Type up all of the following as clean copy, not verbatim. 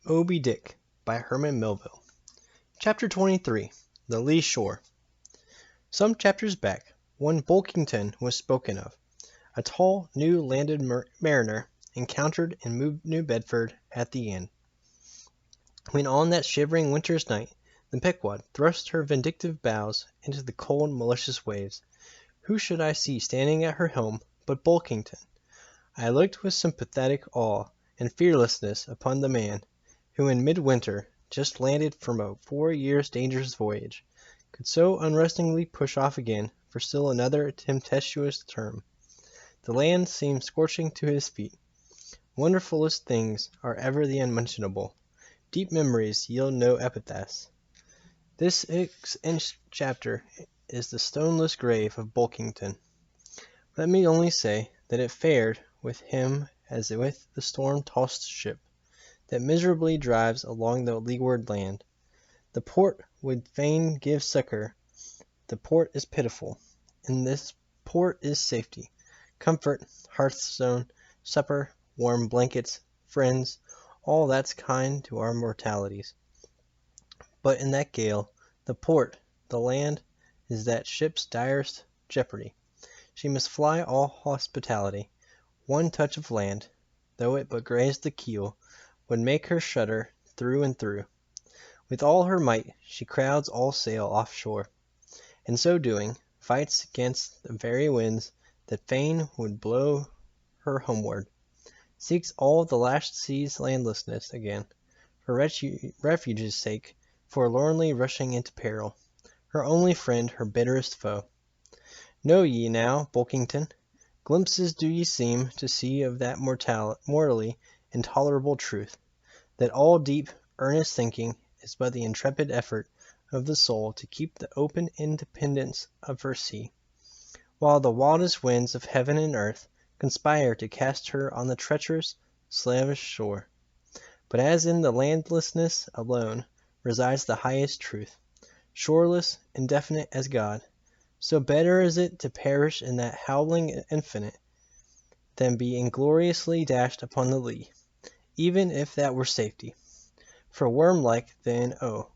Moby Dick by Herman Melville. Chapter 23. The Lee Shore. Some chapters back, one Bulkington was spoken of, a tall, new-landed mariner encountered in New Bedford at the inn, when on that shivering winter's night the Pequod thrust her vindictive bows into the cold, malicious waves. Who should I see standing at her helm but Bulkington? I looked with sympathetic awe and fearlessness upon the man who in midwinter, just landed from a 4 years' dangerous voyage, could so unrestingly push off again for still another tempestuous term. The land seemed scorching to his feet. Wonderfulest things are ever the unmentionable. Deep memories yield no epitaphs. This 6-inch chapter is the stoneless grave of Bulkington. Let me only say that it fared with him as with the storm-tossed ship that miserably drives along the leeward land. The port would fain give succor, the port is pitiful. In this port is safety, comfort, hearthstone, supper, warm blankets, friends, all that's kind to our mortalities. But in that gale, the port, the land, is that ship's direst jeopardy. She must fly all hospitality. One touch of land, though it but grazed the keel, would make her shudder through and through. With all her might she crowds all sail offshore, and so doing, fights against the very winds that fain would blow her homeward, seeks all the lashed sea's landlessness again, for refuge's sake, forlornly rushing into peril, her only friend, her bitterest foe. Know ye now, Bulkington, glimpses do ye seem to see of that mortally intolerable truth, that all deep, earnest thinking is but the intrepid effort of the soul to keep the open independence of her sea, while the wildest winds of heaven and earth conspire to cast her on the treacherous, slavish shore. But as in the landlessness alone resides the highest truth, shoreless, indefinite as God, so better is it to perish in that howling infinite than be ingloriously dashed upon the lee, even if that were safety. For worm-like, then, oh,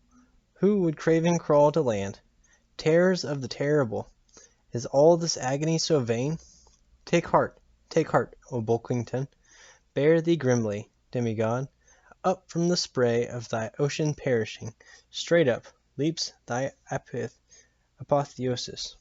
who would craven crawl to land? Terrors of the terrible, is all this agony so vain? Take heart, O Bulkington, bear thee grimly, demigod, up from the spray of thy ocean perishing, straight up, leaps thy apotheosis.